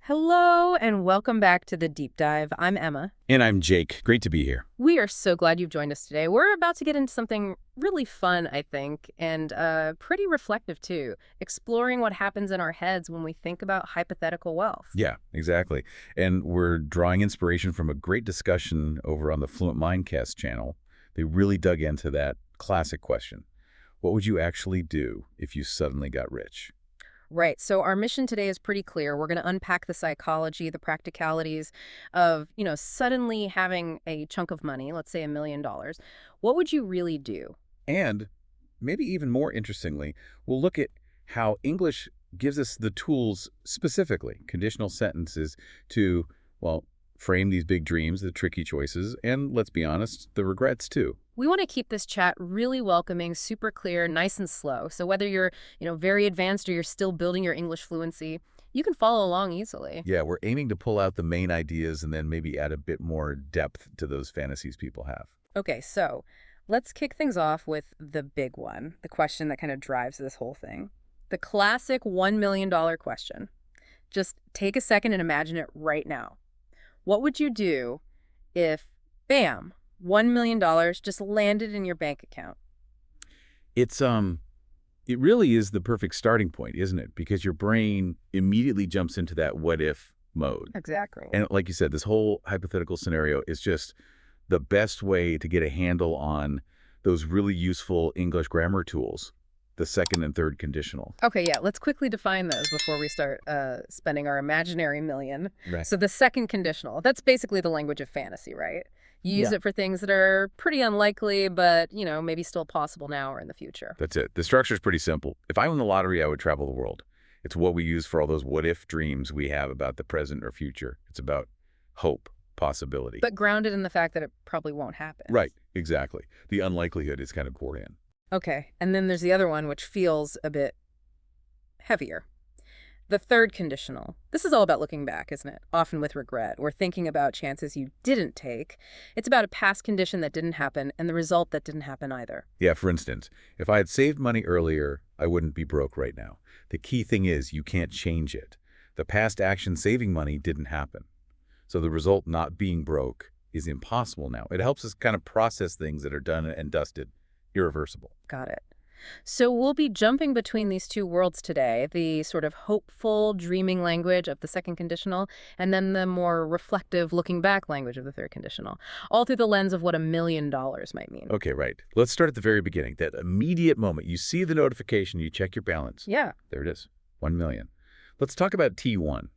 Hello and welcome back to the Deep Dive. I'm Emma. And I'm Jake. Great to be here. We are so glad you've joined us today. We're about to get into something really fun, I think, and pretty reflective too, exploring what happens in our heads when we think about hypothetical wealth. Yeah, exactly. And we're drawing inspiration from a great discussion over on the Fluent Mindcast channel. They really dug into that classic question. What would you actually do if you suddenly got rich? Right. So our mission today is pretty clear. We're going to unpack the psychology, the practicalities of, suddenly having a chunk of money, let's say $1 million. What would you really do? And maybe even more interestingly, we'll look at how English gives us the tools, specifically conditional sentences, to, well, frame these big dreams, the tricky choices, and let's be honest, the regrets too. We want to keep this chat really welcoming, super clear, nice and slow. So whether you're, very advanced or you're still building your English fluency, you can follow along easily. Yeah, we're aiming to pull out the main ideas and then maybe add a bit more depth to those fantasies people have. Okay, so let's kick things off with the big one, the question that kind of drives this whole thing. The classic $1 million question. Just take a second and imagine it right now. What would you do if, bam, $1 million just landed in your bank account? It's it really is the perfect starting point, isn't it? Because your brain immediately jumps into that what if mode. Exactly. And like you said, this whole hypothetical scenario is just the best way to get a handle on those really useful English grammar tools, the second and third conditional. Okay, yeah, let's quickly define those before we start spending our imaginary million. Right. So the second conditional, that's basically the language of fantasy, right? You use it for things that are pretty unlikely, but, maybe still possible now or in the future. That's it. The structure is pretty simple. If I won the lottery, I would travel the world. It's what we use for all those what-if dreams we have about the present or future. It's about hope, possibility. But grounded in the fact that it probably won't happen. Right, exactly. The unlikelihood is kind of poured in. Okay, and then there's the other one, which feels a bit heavier. The third conditional. This is all about looking back, isn't it? Often with regret. We're thinking about chances you didn't take. It's about a past condition that didn't happen and the result that didn't happen either. Yeah, for instance, if I had saved money earlier, I wouldn't be broke right now. The key thing is you can't change it. The past action saving money didn't happen. So the result, not being broke, is impossible now. It helps us kind of process things that are done and dusted, irreversible. Got it. So we'll be jumping between these two worlds today, the sort of hopeful, dreaming language of the second conditional, and then the more reflective, looking back language of the third conditional, all through the lens of what $1 million might mean. Okay, right. Let's start at the very beginning. That immediate moment. You see the notification, you check your balance. Yeah. There it is, 1 million. Let's talk about T1,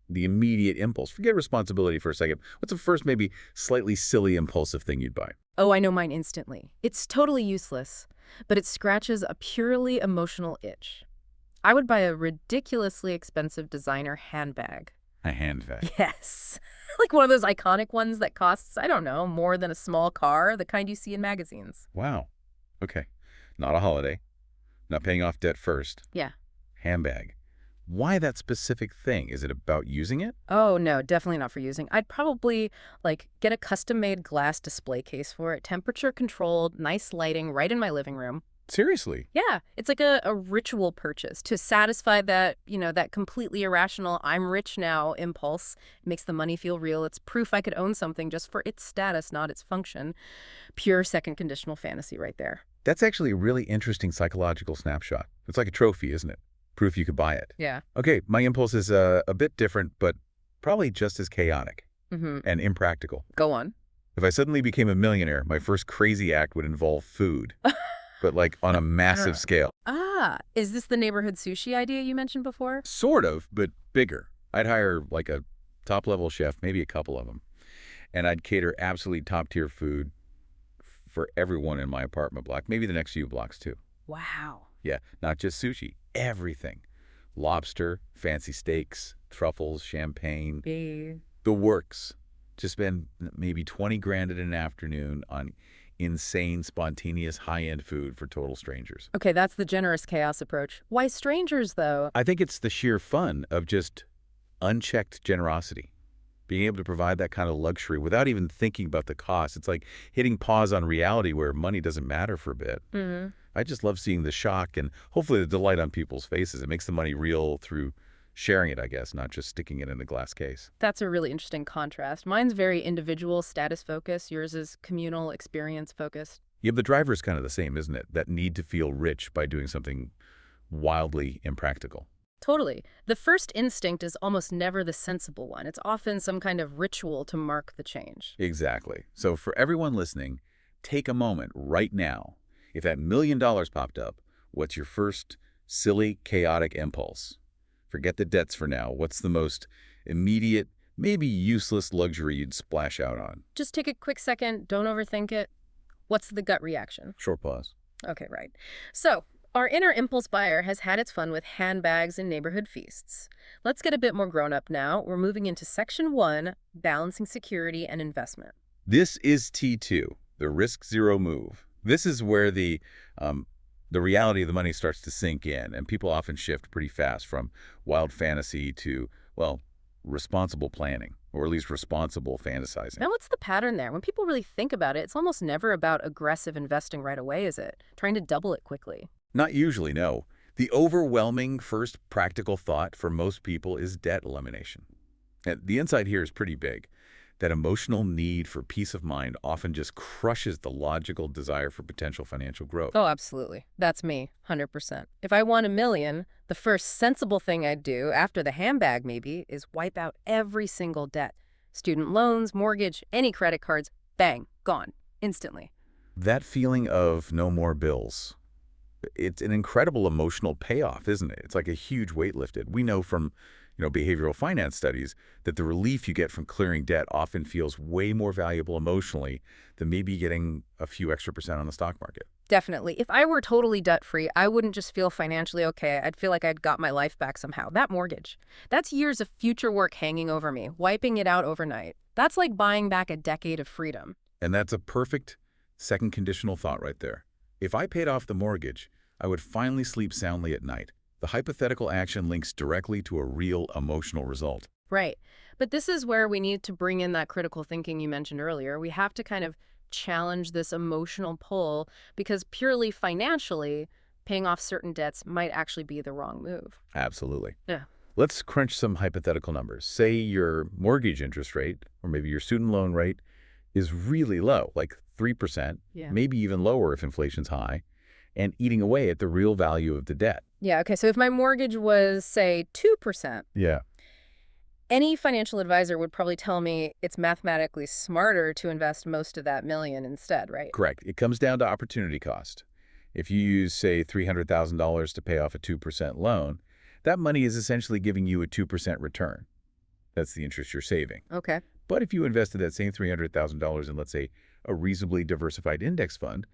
the immediate impulse. Forget responsibility for a second. What's the first, maybe slightly silly, impulsive thing you'd buy? Oh, I know mine instantly. It's totally useless, but it scratches a purely emotional itch. I would buy a ridiculously expensive designer handbag. A handbag. Yes. Like one of those iconic ones that costs, I don't know, more than a small car, the kind you see in magazines. Wow. Okay. Not a holiday. Not paying off debt first. Yeah. Handbag. Why that specific thing? Is it about using it? Oh, no, definitely not for using. I'd probably, get a custom-made glass display case for it, temperature-controlled, nice lighting right in my living room. Seriously? Yeah, it's like a ritual purchase to satisfy that, that completely irrational I'm rich now impulse. It makes the money feel real. It's proof I could own something just for its status, not its function. Pure second conditional fantasy right there. That's actually a really interesting psychological snapshot. It's like a trophy, isn't it? Proof you could buy it. Yeah. Okay, my impulse is a bit different, but probably just as chaotic and impractical. Go on. If I suddenly became a millionaire, my first crazy act would involve food, but like on a massive scale. Ah, is this the neighborhood sushi idea you mentioned before? Sort of, but bigger. I'd hire like a top-level chef, maybe a couple of them, and I'd cater absolutely top-tier food for everyone in my apartment block, maybe the next few blocks too. Wow. Yeah, not just sushi, everything. Lobster, fancy steaks, truffles, champagne, the works. To spend maybe 20 grand in an afternoon on insane, spontaneous, high-end food for total strangers. Okay, that's the generous chaos approach. Why strangers, though? I think it's the sheer fun of just unchecked generosity. Being able to provide that kind of luxury without even thinking about the cost. It's like hitting pause on reality where money doesn't matter for a bit. I just love seeing the shock and hopefully the delight on people's faces. It makes the money real through sharing it, I guess, not just sticking it in a glass case. That's a really interesting contrast. Mine's very individual, status focused. Yours is communal, experience focused. Yeah, the driver's kind of the same, isn't it? That need to feel rich by doing something wildly impractical. Totally. The first instinct is almost never the sensible one. It's often some kind of ritual to mark the change. Exactly. So for everyone listening, take a moment right now. If that $1 million popped up, what's your first silly, chaotic impulse? Forget the debts for now. What's the most immediate, maybe useless luxury you'd splash out on? Just take a quick second, don't overthink it. What's the gut reaction? Short pause. Okay, right. So, our inner impulse buyer has had its fun with handbags and neighborhood feasts. Let's get a bit more grown up now. We're moving into section 1, balancing security and investment. This is T2, the risk zero move. This is where the reality of the money starts to sink in, and people often shift pretty fast from wild fantasy to, well, responsible planning, or at least responsible fantasizing. Now, what's the pattern there? When people really think about it, it's almost never about aggressive investing right away, is it? Trying to double it quickly. Not usually, no. The overwhelming first practical thought for most people is debt elimination. And the insight here is pretty big. That emotional need for peace of mind often just crushes the logical desire for potential financial growth. Oh, absolutely. That's me, 100%. If I won $1 million, the first sensible thing I'd do, after the handbag maybe, is wipe out every single debt. Student loans, mortgage, any credit cards, bang, gone, instantly. That feeling of no more bills, it's an incredible emotional payoff, isn't it? It's like a huge weight lifted. We know from behavioral finance studies that the relief you get from clearing debt often feels way more valuable emotionally than maybe getting a few extra percent on the stock market. Definitely. If I were totally debt-free, I wouldn't just feel financially okay. I'd feel like I'd got my life back somehow. That mortgage, that's years of future work hanging over me, wiping it out overnight. That's like buying back a decade of freedom. And that's a perfect second conditional thought right there. If I paid off the mortgage, I would finally sleep soundly at night. The hypothetical action links directly to a real emotional result. Right. But this is where we need to bring in that critical thinking you mentioned earlier. We have to kind of challenge this emotional pull because purely financially, paying off certain debts might actually be the wrong move. Absolutely. Yeah. Let's crunch some hypothetical numbers. Say your mortgage interest rate, or maybe your student loan rate, is really low, like 3%, maybe even lower if inflation's high, and eating away at the real value of the debt. Yeah, okay, so if my mortgage was, say, 2%, Yeah. any financial advisor would probably tell me it's mathematically smarter to invest most of that million instead, right? Correct. It comes down to opportunity cost. If you use, say, $300,000 to pay off a 2% loan, that money is essentially giving you a 2% return. That's the interest you're saving. Okay. But if you invested that same $300,000 in, let's say, a reasonably diversified index fund,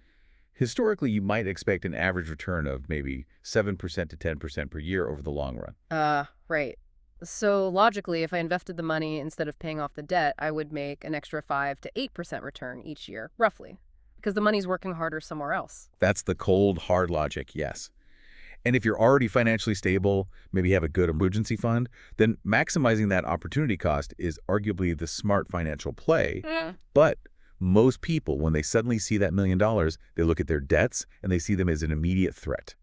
historically, you might expect an average return of maybe 7% to 10% per year over the long run. Right. So logically, if I invested the money instead of paying off the debt, I would make an extra 5 to 8% return each year, roughly, because the money's working harder somewhere else. That's the cold, hard logic, yes. And if you're already financially stable, maybe have a good emergency fund, then maximizing that opportunity cost is arguably the smart financial play. But most people, when they suddenly see that $1 million, they look at their debts and they see them as an immediate threat,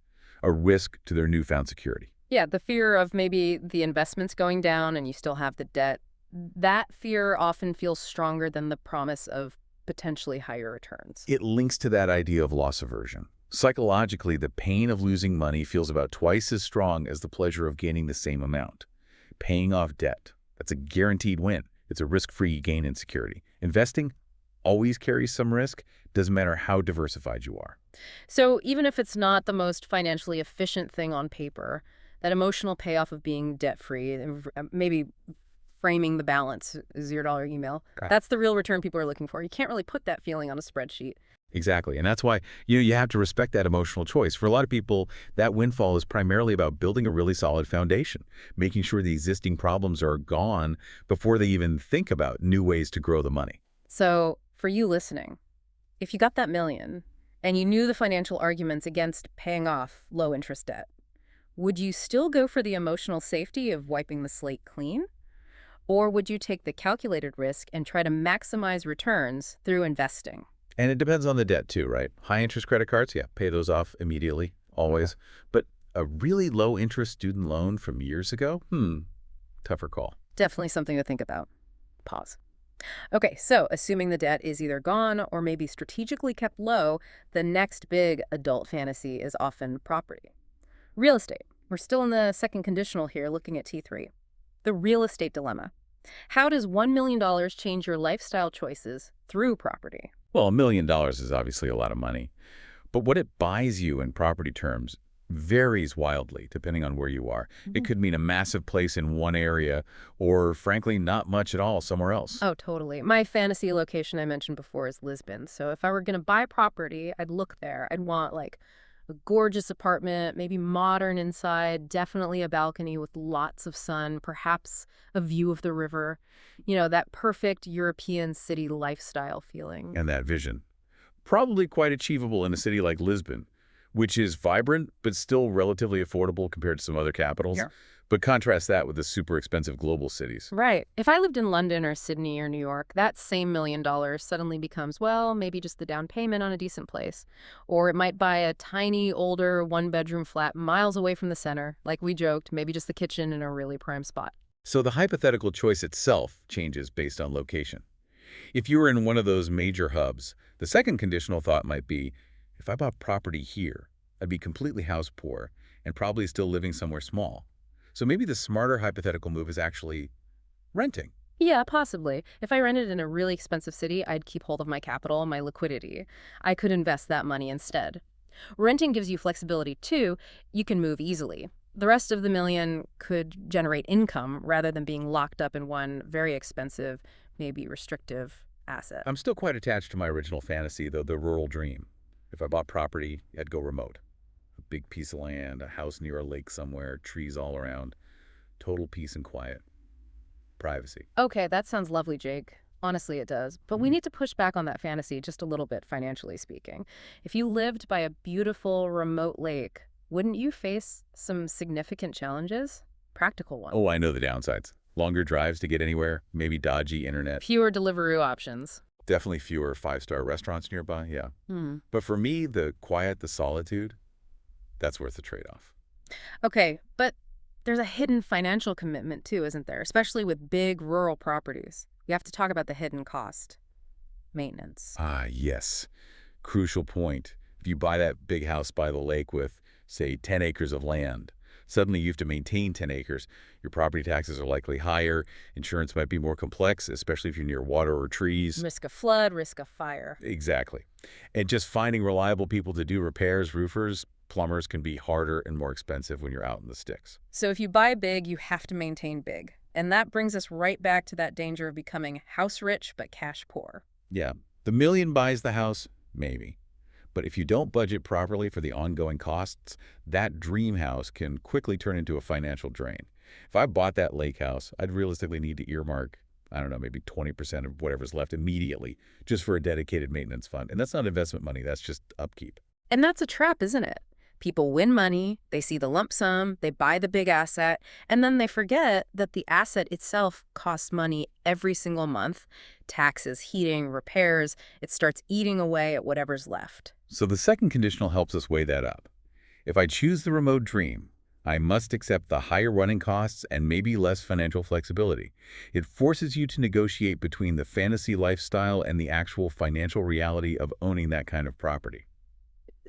a risk to their newfound security. Yeah, the fear of maybe the investments going down and you still have the debt, that fear often feels stronger than the promise of potentially higher returns. It links to that idea of loss aversion. Psychologically, the pain of losing money feels about twice as strong as the pleasure of gaining the same amount. Paying off debt, that's a guaranteed win. It's a risk-free gain in security. Investing always carries some risk, doesn't matter how diversified you are. So even if it's not the most financially efficient thing on paper, that emotional payoff of being debt-free, maybe framing the balance, $0 email, that's the real return people are looking for. You can't really put that feeling on a spreadsheet. Exactly. And that's why you have to respect that emotional choice. For a lot of people, that windfall is primarily about building a really solid foundation, making sure the existing problems are gone before they even think about new ways to grow the money. So for you listening, if you got that $1 million and you knew the financial arguments against paying off low-interest debt, would you still go for the emotional safety of wiping the slate clean? Or would you take the calculated risk and try to maximize returns through investing? And it depends on the debt too, right? High interest credit cards, yeah, pay those off immediately, always. But A really low-interest student loan from years ago? Tougher call. Definitely something to think about. Pause. Okay, so assuming the debt is either gone or maybe strategically kept low, the next big adult fantasy is often property. Real estate. We're still in the second conditional here, looking at T3. The real estate dilemma. How does $1 million change your lifestyle choices through property? Well, $1 million is obviously a lot of money, but what it buys you in property terms varies wildly depending on where you are. It Mhm. could mean a massive place in one area or, frankly, not much at all somewhere else. Oh, totally. My fantasy location I mentioned before is Lisbon. So if I were going to buy property, I'd look there. I'd want like a gorgeous apartment, maybe modern inside, definitely a balcony with lots of sun, perhaps a view of the river. That perfect European city lifestyle feeling. And that vision. Probably quite achievable in a city like Lisbon, which is vibrant but still relatively affordable compared to some other capitals. Yeah. But contrast that with the super expensive global cities. Right. If I lived in London or Sydney or New York, that same $1 million suddenly becomes, well, maybe just the down payment on a decent place. Or it might buy a tiny, older, one-bedroom flat miles away from the center. Like we joked, maybe just the kitchen in a really prime spot. So the hypothetical choice itself changes based on location. If you were in one of those major hubs, the second conditional thought might be, if I bought property here, I'd be completely house poor and probably still living somewhere small. So maybe the smarter hypothetical move is actually renting. Yeah, possibly. If I rented in a really expensive city, I'd keep hold of my capital and my liquidity. I could invest that money instead. Renting gives you flexibility too. You can move easily. The rest of the million could generate income rather than being locked up in one very expensive, maybe restrictive asset. I'm still quite attached to my original fantasy, though, the rural dream. If I bought property, I'd go remote. A big piece of land, a house near a lake somewhere, trees all around, total peace and quiet, privacy. Okay, that sounds lovely, Jake. Honestly, it does. But we Mhm. need to push back on that fantasy just a little bit, financially speaking. If you lived by a beautiful, remote lake, wouldn't you face some significant challenges? Practical ones. Oh, I know the downsides. Longer drives to get anywhere, maybe dodgy internet, Fewer delivery options. definitely fewer five-star restaurants nearby, yeah. Hmm. But for me, the quiet, the solitude, that's worth the trade-off. Okay, but there's a hidden financial commitment too, isn't there? Especially with big rural properties. We have to talk about the hidden cost. Maintenance. Ah, yes. Crucial point. If you buy that big house by the lake with, say, 10 acres of land, suddenly you have to maintain 10 acres. Your property taxes are likely higher. Insurance might be more complex, especially if you're near water or trees. Risk of flood, risk of fire. Exactly. And just finding reliable people to do repairs, roofers, plumbers can be harder and more expensive when you're out in the sticks. So if you buy big, you have to maintain big. And that brings us right back to that danger of becoming house rich but cash poor. Yeah, the million buys the house, maybe. But if you don't budget properly for the ongoing costs, that dream house can quickly turn into a financial drain. If I bought that lake house, I'd realistically need to earmark, I don't know, maybe 20% of whatever's left immediately just for a dedicated maintenance fund. And that's not investment money, that's just upkeep. And that's a trap, isn't it? People win money, they see the lump sum, they buy the big asset, and then they forget that the asset itself costs money every single month. Taxes, heating, repairs, it starts eating away at whatever's left. So the second conditional helps us weigh that up. If I choose the remote dream, I must accept the higher running costs and maybe less financial flexibility. It forces you to negotiate between the fantasy lifestyle and the actual financial reality of owning that kind of property.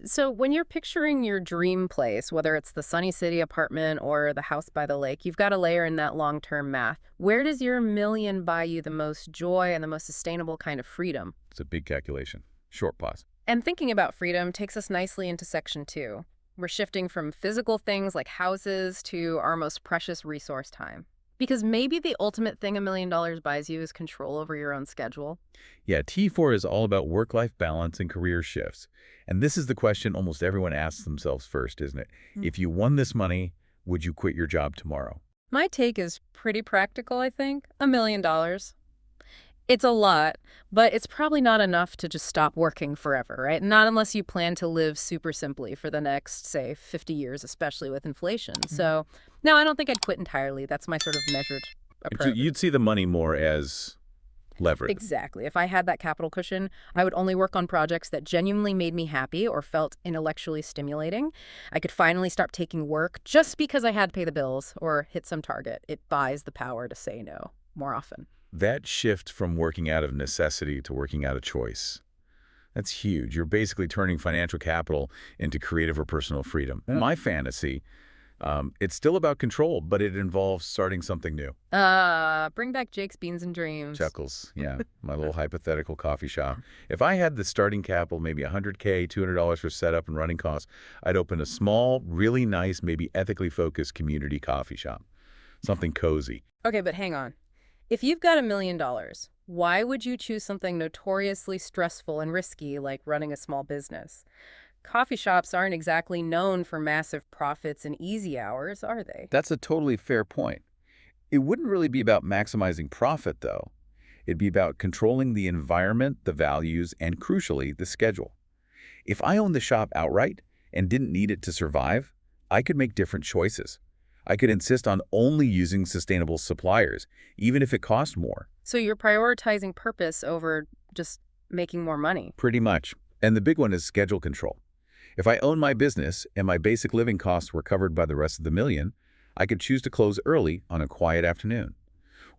So when you're picturing your dream place, whether it's the Sunny City apartment or the house by the lake, you've got to layer in that long-term math. Where does your million buy you the most joy and the most sustainable kind of freedom? It's a big calculation. Short pause. And thinking about freedom takes us nicely into section 2. We're shifting from physical things like houses to our most precious resource, time. Because maybe the ultimate thing $1 million buys you is control over your own schedule. Yeah, T4 is all about work-life balance and career shifts. And this is the question almost everyone asks themselves first, isn't it? Mm. If you won this money, would you quit your job tomorrow? My take is pretty practical, I think. $1 million. It's a lot, but it's probably not enough to just stop working forever, right? Not unless you plan to live super simply for the next, say, 50 years, especially with inflation. So, no, I don't think I'd quit entirely. That's my sort of measured So approach. you'd see the money more as Lever it. Exactly. If I had that capital cushion, I would only work on projects that genuinely made me happy or felt intellectually stimulating. I could finally stop taking work just because I had to pay the bills or hit some target. It buys the power to say no more often. That shift from working out of necessity to working out of choice, that's huge. You're basically turning financial capital into creative or personal freedom. Yeah. My fantasy, it's still about control, but it involves starting something new. Bring back Jake's Beans and Dreams. Chuckles, yeah, my little hypothetical coffee shop. If I had the starting capital, maybe $100K, $200 for setup and running costs, I'd open a small, really nice, maybe ethically focused community coffee shop. Something cozy. Okay, but hang on. If you've got $1 million, why would you choose something notoriously stressful and risky like running a small business? Coffee shops aren't exactly known for massive profits and easy hours, are they? That's a totally fair point. It wouldn't really be about maximizing profit, though. It'd be about controlling the environment, the values, and crucially, the schedule. If I owned the shop outright and didn't need it to survive, I could make different choices. I could insist on only using sustainable suppliers, even if it cost more. So you're prioritizing purpose over just making more money. Pretty much. And the big one is schedule control. If I own my business and my basic living costs were covered by the rest of the million, I could choose to close early on a quiet afternoon.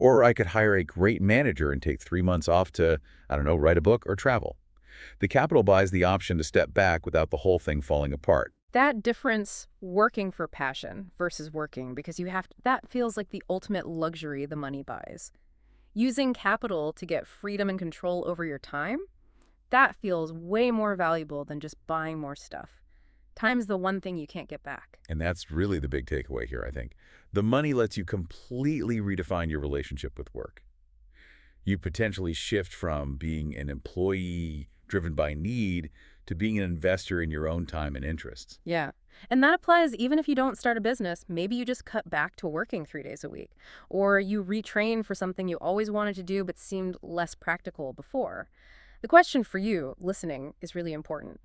Or I could hire a great manager and take 3 months off to, I don't know, write a book or travel. The capital buys the option to step back without the whole thing falling apart. That difference, working for passion versus working, because that feels like the ultimate luxury the money buys. Using capital to get freedom and control over your time, that feels way more valuable than just buying more stuff. Time's the one thing you can't get back. And that's really the big takeaway here, I think. The money lets you completely redefine your relationship with work. You potentially shift from being an employee driven by need to being an investor in your own time and interests. Yeah. And that applies even if you don't start a business. Maybe you just cut back to working 3 days a week. Or you retrain for something you always wanted to do but seemed less practical before. The question for you, listening, is really important.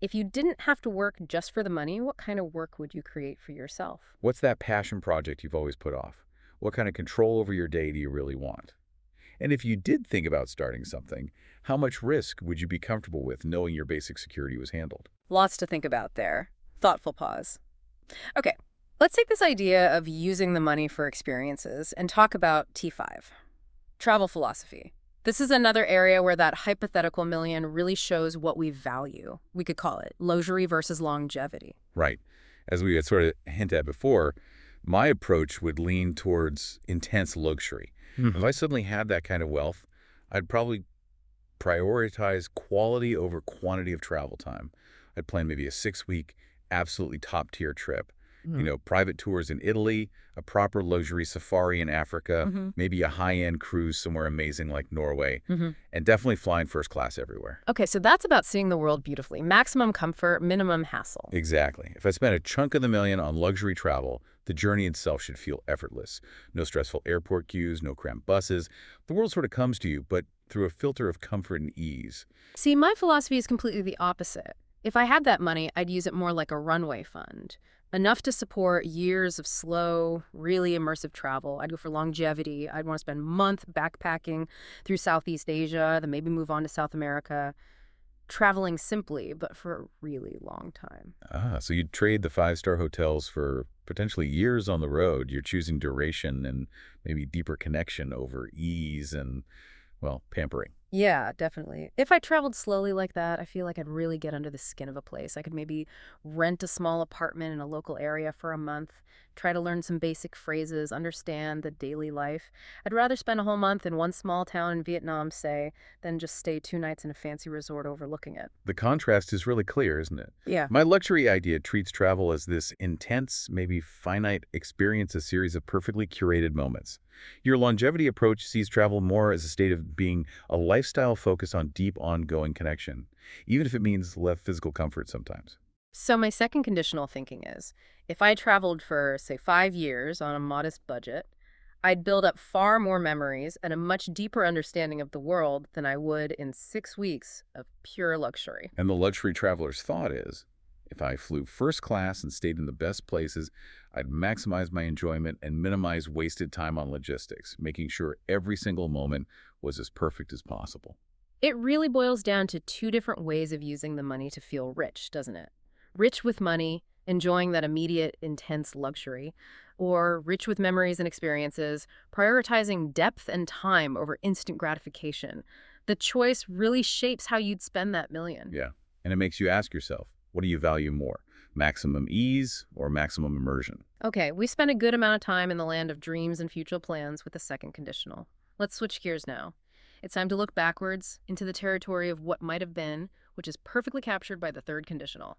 If you didn't have to work just for the money, what kind of work would you create for yourself? What's that passion project you've always put off? What kind of control over your day do you really want? And if you did think about starting something, how much risk would you be comfortable with knowing your basic security was handled? Lots to think about there. Thoughtful pause. Okay, let's take this idea of using the money for experiences and talk about T5, travel philosophy. This is another area where that hypothetical million really shows what we value. We could call it luxury versus longevity. Right. As we had sort of hinted at before, my approach would lean towards intense luxury. If I suddenly had that kind of wealth, I'd probably prioritize quality over quantity of travel time. I'd plan maybe a 6-week, absolutely top-tier trip. Private tours in Italy, a proper luxury safari in Africa, maybe a high-end cruise somewhere amazing like Norway, and definitely flying first class everywhere. Okay, so that's about seeing the world beautifully. Maximum comfort, minimum hassle. Exactly. If I spent a chunk of the million on luxury travel, the journey itself should feel effortless. No stressful airport queues, no cramped buses. The world sort of comes to you, but through a filter of comfort and ease. See, my philosophy is completely the opposite. If I had that money, I'd use it more like a runway fund. Enough to support years of slow, really immersive travel. I'd go for longevity. I'd want to spend a month backpacking through Southeast Asia, then maybe move on to South America. Traveling simply, but for a really long time. So you'd trade the 5-star hotels for potentially years on the road. You're choosing duration and maybe deeper connection over ease and, well, pampering. Yeah, definitely. If I traveled slowly like that, I feel like I'd really get under the skin of a place. I could maybe rent a small apartment in a local area for a month, try to learn some basic phrases, understand the daily life. I'd rather spend a whole month in one small town in Vietnam, say, than just stay 2 nights in a fancy resort overlooking it. The contrast is really clear, isn't it? Yeah. My luxury idea treats travel as this intense, maybe finite experience, a series of perfectly curated moments. Your longevity approach sees travel more as a state of being a lifestyle focused on deep, ongoing connection, even if it means less physical comfort sometimes. So my second conditional thinking is, if I traveled for, say, 5 years on a modest budget, I'd build up far more memories and a much deeper understanding of the world than I would in 6 weeks of pure luxury. And the luxury traveler's thought is, If I flew first class and stayed in the best places, I'd maximize my enjoyment and minimize wasted time on logistics, making sure every single moment was as perfect as possible. It really boils down to two different ways of using the money to feel rich, doesn't it? Rich with money, enjoying that immediate, intense luxury, or rich with memories and experiences, prioritizing depth and time over instant gratification. The choice really shapes how you'd spend that million. Yeah. And it makes you ask yourself, what do you value more? Maximum ease or maximum immersion? Okay, we spent a good amount of time in the land of dreams and future plans with the second conditional. Let's switch gears now. It's time to look backwards into the territory of what might have been, which is perfectly captured by the third conditional.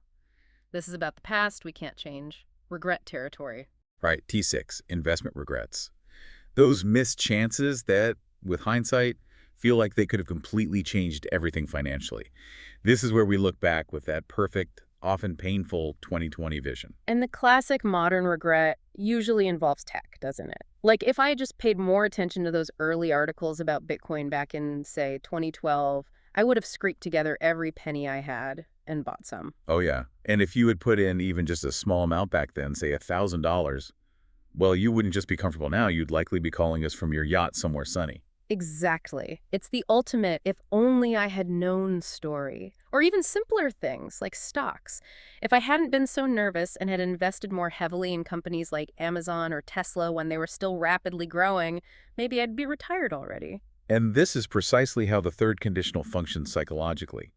This is about the past we can't change. Regret territory. Right, T6, investment regrets. Those missed chances that, with hindsight, feel like they could have completely changed everything financially. This is where we look back with that perfect, often painful 2020 vision. And the classic modern regret usually involves tech, doesn't it? Like if I had just paid more attention to those early articles about Bitcoin back in, say, 2012, I would have scraped together every penny I had and bought some. Oh, yeah. And if you had put in even just a small amount back then, say $1,000, well, you wouldn't just be comfortable now. You'd likely be calling us from your yacht somewhere sunny. Exactly. It's the ultimate if only I had known story. Or even simpler things like stocks. If I hadn't been so nervous and had invested more heavily in companies like Amazon or Tesla when they were still rapidly growing, maybe I'd be retired already. And this is precisely how the third conditional functions psychologically.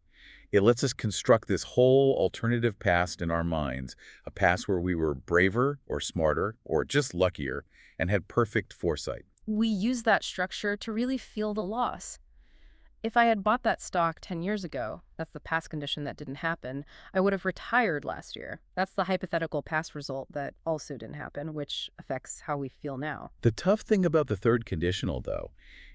It lets us construct this whole alternative past in our minds, a past where we were braver or smarter or just luckier and had perfect foresight. We use that structure to really feel the loss. If I had bought that stock 10 years ago, that's the past condition that didn't happen, I would have retired last year. That's the hypothetical past result that also didn't happen, which affects how we feel now. The tough thing about the third conditional, though,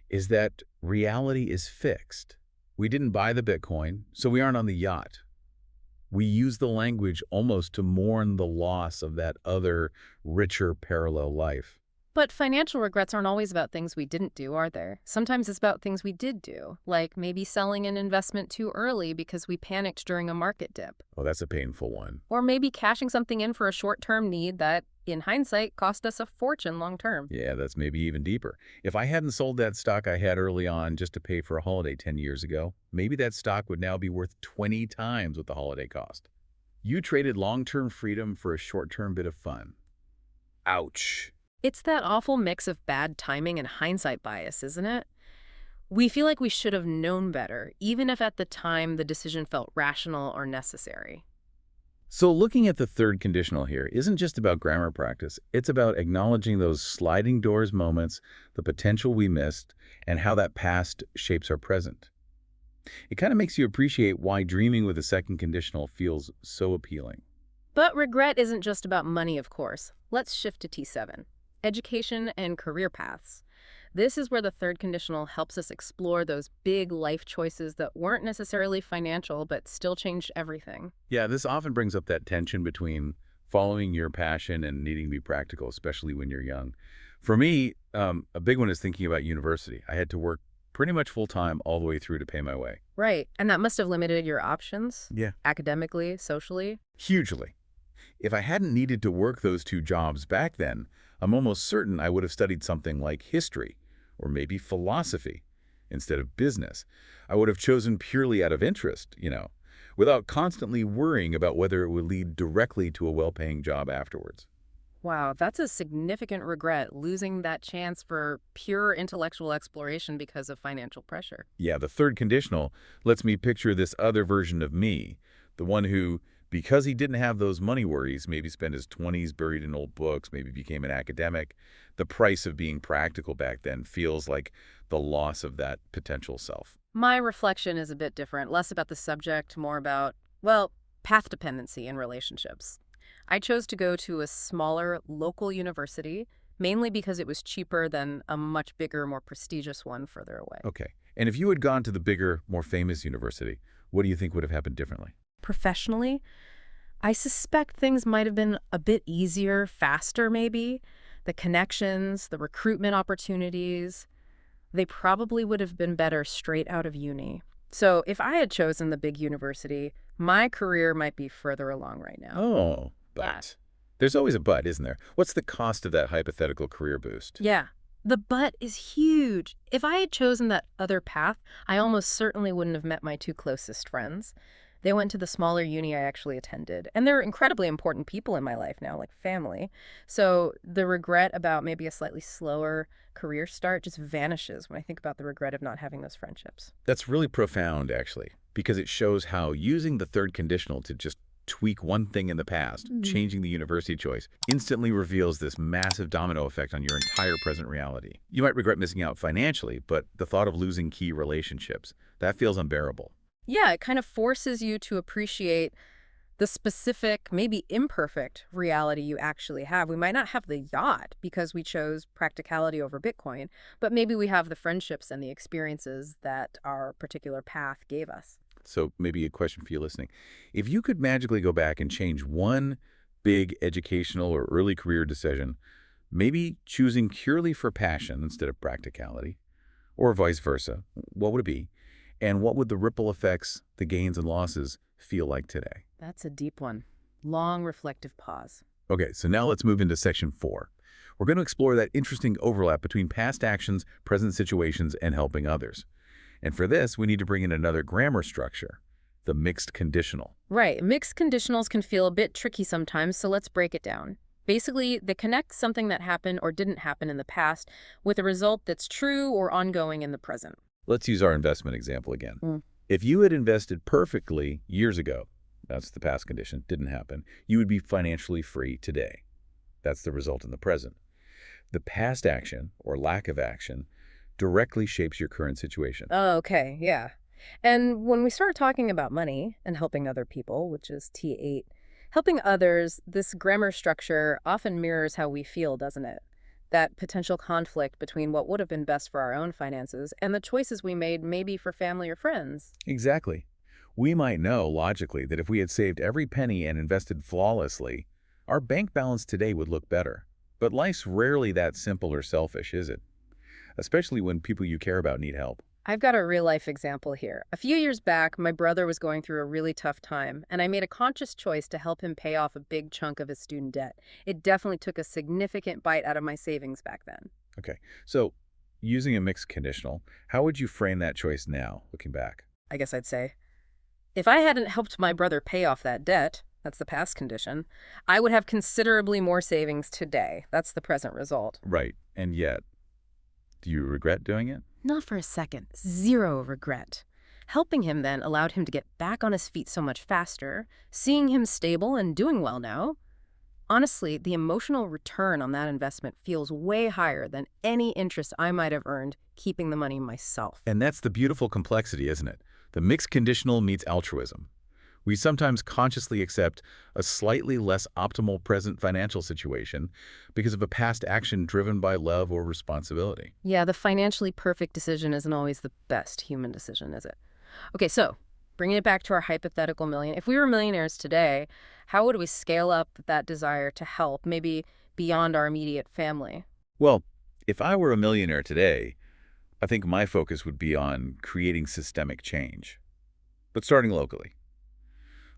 is that reality is fixed. We didn't buy the Bitcoin, so we aren't on the yacht. We use the language almost to mourn the loss of that other, richer parallel life. But financial regrets aren't always about things we didn't do, are there? Sometimes it's about things we did do, like maybe selling an investment too early because we panicked during a market dip. Oh, that's a painful one. Or maybe cashing something in for a short-term need that, in hindsight, cost us a fortune long-term. Yeah, that's maybe even deeper. If I hadn't sold that stock I had early on just to pay for a holiday 10 years ago, maybe that stock would now be worth 20 times what the holiday cost. You traded long-term freedom for a short-term bit of fun. Ouch. It's that awful mix of bad timing and hindsight bias, isn't it? We feel like we should have known better, even if at the time the decision felt rational or necessary. So looking at the third conditional here isn't just about grammar practice. It's about acknowledging those sliding doors moments, the potential we missed, and how that past shapes our present. It kind of makes you appreciate why dreaming with a second conditional feels so appealing. But regret isn't just about money, of course. Let's shift to T7. Education and career paths. This is where the third conditional helps us explore those big life choices that weren't necessarily financial but still changed everything. Yeah, this often brings up that tension between following your passion and needing to be practical, especially when you're young. For me, a big one is thinking about university. I had to work pretty much full-time all the way through to pay my way. Right, and that must have limited your options, Yeah. academically, socially. Hugely. If I hadn't needed to work those two jobs back then, I'm almost certain I would have studied something like history or maybe philosophy instead of business. I would have chosen purely out of interest, without constantly worrying about whether it would lead directly to a well-paying job afterwards. Wow, that's a significant regret, losing that chance for pure intellectual exploration because of financial pressure. Yeah, the third conditional lets me picture this other version of me, the one who, because he didn't have those money worries, maybe spent his 20s buried in old books, maybe became an academic. The price of being practical back then feels like the loss of that potential self. My reflection is a bit different, less about the subject, more about, well, path dependency in relationships. I chose to go to a smaller local university, mainly because it was cheaper than a much bigger, more prestigious one further away. Okay. And if you had gone to the bigger, more famous university, what do you think would have happened differently? Professionally, I suspect things might have been a bit easier, faster maybe. The connections, the recruitment opportunities, they probably would have been better straight out of uni. So if I had chosen the big university, my career might be further along right now. Oh, But but. There's always a but, isn't there? What's the cost of that hypothetical career boost? yeah, the but is huge. If I had chosen that other path, I almost certainly wouldn't have met my two closest friends. They went to the smaller uni I actually attended, and they're incredibly important people in my life now, like family. So the regret about maybe a slightly slower career start just vanishes when I think about the regret of not having those friendships. That's really profound, actually, because it shows how using the third conditional to just tweak one thing in the past, changing the university choice, instantly reveals this massive domino effect on your entire present reality. You might regret missing out financially, but the thought of losing key relationships, that feels unbearable. Yeah, it kind of forces you to appreciate the specific, maybe imperfect reality you actually have. We might not have the yacht because we chose practicality over Bitcoin, but maybe we have the friendships and the experiences that our particular path gave us. So maybe a question for you listening. If you could magically go back and change one big educational or early career decision, maybe choosing purely for passion instead of practicality, or vice versa, what would it be? And what would the ripple effects, the gains and losses, feel like today? That's a deep one. Long reflective pause. Okay, so now let's move into section 4. We're going to explore that interesting overlap between past actions, present situations, and helping others. And for this, we need to bring in another grammar structure, the mixed conditional. Right. Mixed conditionals can feel a bit tricky sometimes, so let's break it down. Basically, they connect something that happened or didn't happen in the past with a result that's true or ongoing in the present. Let's use our investment example again. Mm. If you had invested perfectly years ago, that's the past condition, didn't happen, you would be financially free today. That's the result in the present. The past action, or lack of action, directly shapes your current situation. Oh, okay, yeah. And when we start talking about money and helping other people, which is T8, helping others, this grammar structure often mirrors how we feel, doesn't it? That potential conflict between what would have been best for our own finances and the choices we made maybe for family or friends. Exactly. We might know, logically, that if we had saved every penny and invested flawlessly, our bank balance today would look better. But life's rarely that simple or selfish, is it? Especially when people you care about need help. I've got a real life example here. A few years back, my brother was going through a really tough time, and I made a conscious choice to help him pay off a big chunk of his student debt. It definitely took a significant bite out of my savings back then. Okay, so using a mixed conditional, how would you frame that choice now, looking back? I guess I'd say, if I hadn't helped my brother pay off that debt, that's the past condition, I would have considerably more savings today. That's the present result. Right, and yet, do you regret doing it? Not for a second. Zero regret. Helping him then allowed him to get back on his feet so much faster, seeing him stable and doing well now. Honestly, the emotional return on that investment feels way higher than any interest I might have earned keeping the money myself. And that's the beautiful complexity, isn't it? The mixed conditional meets altruism. We sometimes consciously accept a slightly less optimal present financial situation because of a past action driven by love or responsibility. Yeah, the financially perfect decision isn't always the best human decision, is it? Okay, so bringing it back to our hypothetical million, if we were millionaires today, how would we scale up that desire to help, maybe beyond our immediate family? Well, if I were a millionaire today, I think my focus would be on creating systemic change, but starting locally.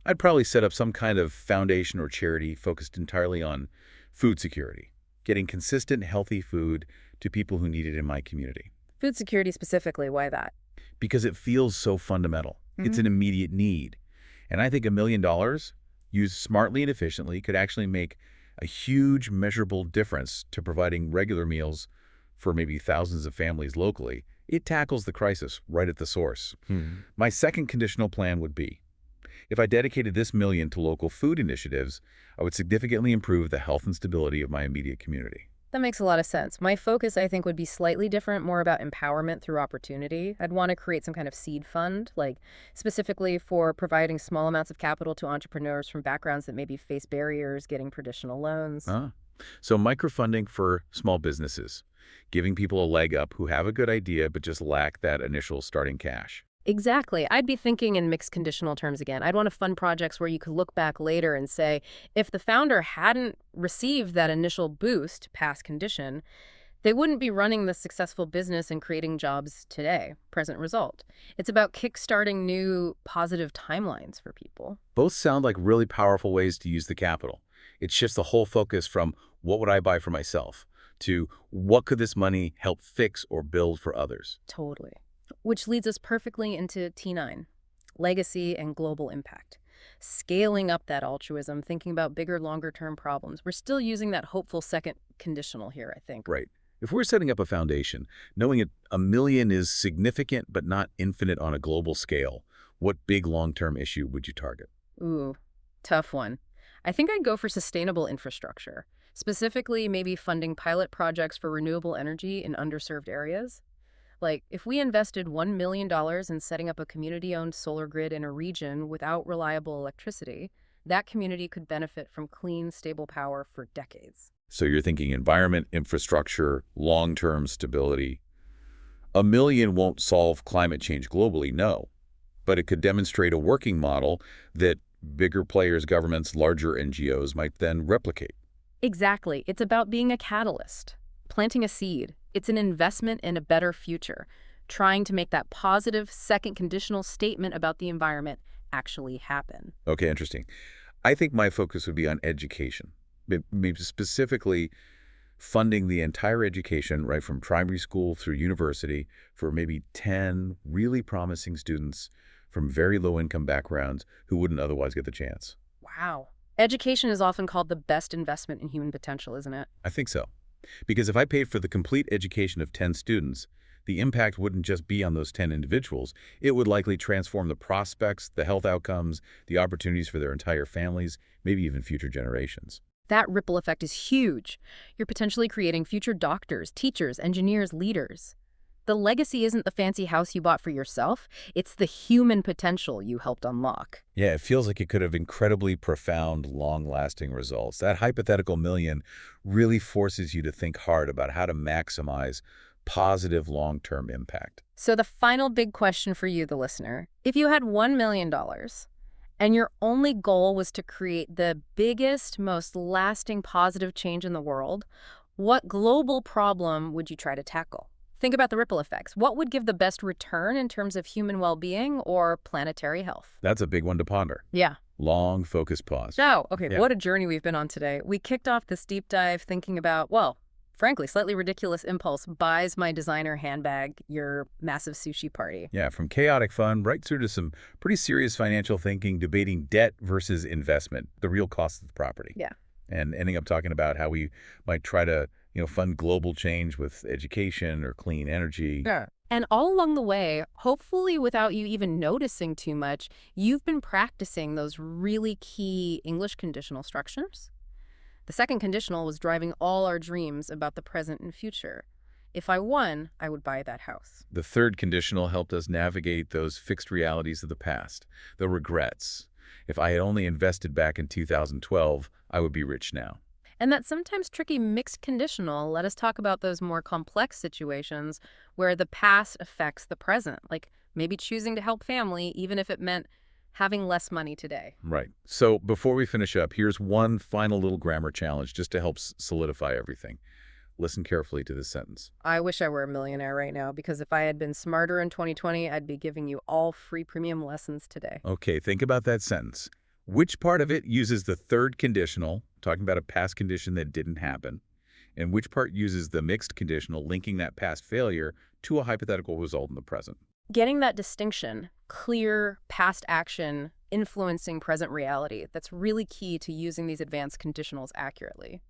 I'd probably set up some kind of foundation or charity focused entirely on food security, getting consistent, healthy food to people who need it in my community. Food security specifically, why that? Because it feels so fundamental. It's an immediate need. And I think $1 million, used smartly and efficiently, could actually make a huge, measurable difference to providing regular meals for maybe thousands of families locally. It tackles the crisis right at the source. My second conditional plan would be, if I dedicated this million to local food initiatives, I would significantly improve the health and stability of my immediate community. That makes a lot of sense. My focus, I think, would be slightly different, more about empowerment through opportunity. I'd want to create some kind of seed fund, like specifically for providing small amounts of capital to entrepreneurs from backgrounds that maybe face barriers getting traditional loans. So microfunding for small businesses, giving people a leg up who have a good idea but just lack that initial starting cash. Exactly. I'd be thinking in mixed conditional terms again. I'd want to fund projects where you could look back later and say, if the founder hadn't received that initial boost, past condition, They wouldn't be running the successful business and creating jobs today. Present result. It's about kickstarting new positive timelines for people. Both sound like really powerful ways to use the capital. It shifts the whole focus from what would I buy for myself to what could this money help fix or build for others. Totally. Which leads us perfectly into T9, legacy and global impact. Scaling up that altruism, thinking about bigger, longer-term problems. We're still using that hopeful second conditional here, I think. Right. If we're setting up a foundation, knowing it a million is significant but not infinite on a global scale, what big long-term issue would you target? Ooh, tough one. I think I'd go for sustainable infrastructure, specifically maybe funding pilot projects for renewable energy in underserved areas. Like, if we invested $1 million in setting up a community-owned solar grid in a region without reliable electricity, that community could benefit from clean, stable power for decades. So you're thinking environment, infrastructure, long-term stability. A million won't solve climate change globally, no. But it could demonstrate a working model that bigger players, governments, larger NGOs might then replicate. Exactly. It's about being a catalyst, planting a seed. It's an investment in a better future, trying to make that positive second conditional statement about the environment actually happen. Okay, interesting. I think my focus would be on education. Maybe specifically funding the entire education, right, from primary school through university for maybe 10 really promising students from very low-income backgrounds who wouldn't otherwise get the chance. Wow. Education is often called the best investment in human potential, isn't it? I think so. Because if I paid for the complete education of 10 students, the impact wouldn't just be on those 10 individuals. It would likely transform the prospects, the health outcomes, the opportunities for their entire families, maybe even future generations. That ripple effect is huge. You're potentially creating future doctors, teachers, engineers, leaders. The legacy isn't the fancy house you bought for yourself. It's the human potential you helped unlock. Yeah, it feels like it could have incredibly profound, long-lasting results. That hypothetical million really forces you to think hard about how to maximize positive long-term impact. So the final big question for you, the listener, if you had $1 million and your only goal was to create the biggest, most lasting positive change in the world, what global problem would you try to tackle? Think about the ripple effects. What would give the best return in terms of human well-being or planetary health? That's a big one to ponder. Yeah. Long, focused pause. Oh, okay. Yeah. What a journey we've been on today. We kicked off this deep dive thinking about, well, frankly, slightly ridiculous impulse buys my designer handbag your massive sushi party. Yeah, from chaotic fun right through to some pretty serious financial thinking, debating debt versus investment, the real cost of the property. Yeah. And ending up talking about how we might try to, fund global change with education or clean energy. Sure. And all along the way, hopefully without you even noticing too much, you've been practicing those really key English conditional structures. The second conditional was driving all our dreams about the present and future. If I won, I would buy that house. The third conditional helped us navigate those fixed realities of the past, the regrets. If I had only invested back in 2012, I would be rich now. And that sometimes tricky mixed conditional let us talk about those more complex situations where the past affects the present, like maybe choosing to help family even if it meant having less money today. Right. So before we finish up, here's one final little grammar challenge just to help solidify everything. Listen carefully to this sentence. I wish I were a millionaire right now because if I had been smarter in 2020, I'd be giving you all free premium lessons today. Okay, think about that sentence. Which part of it uses the third conditional, talking about a past condition that didn't happen, and which part uses the mixed conditional, linking that past failure to a hypothetical result in the present? Getting that distinction, clear past action influencing present reality, that's really key to using these advanced conditionals accurately.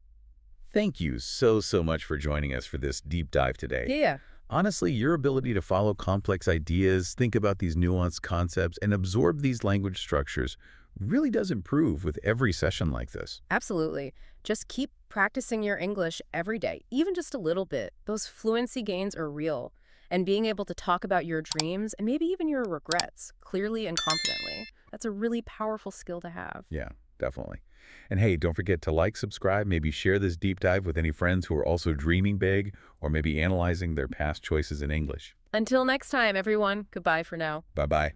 Thank you so much for joining us for this deep dive today. Yeah. Honestly, your ability to follow complex ideas, think about these nuanced concepts, and absorb these language structures really does improve with every session like this. Absolutely. Just keep practicing your English every day, even just a little bit. Those fluency gains are real. And being able to talk about your dreams and maybe even your regrets clearly and confidently, that's a really powerful skill to have. Yeah, definitely. And hey, don't forget to like, subscribe, maybe share this deep dive with any friends who are also dreaming big or maybe analyzing their past choices in English. Until next time, everyone, goodbye for now. Bye-bye.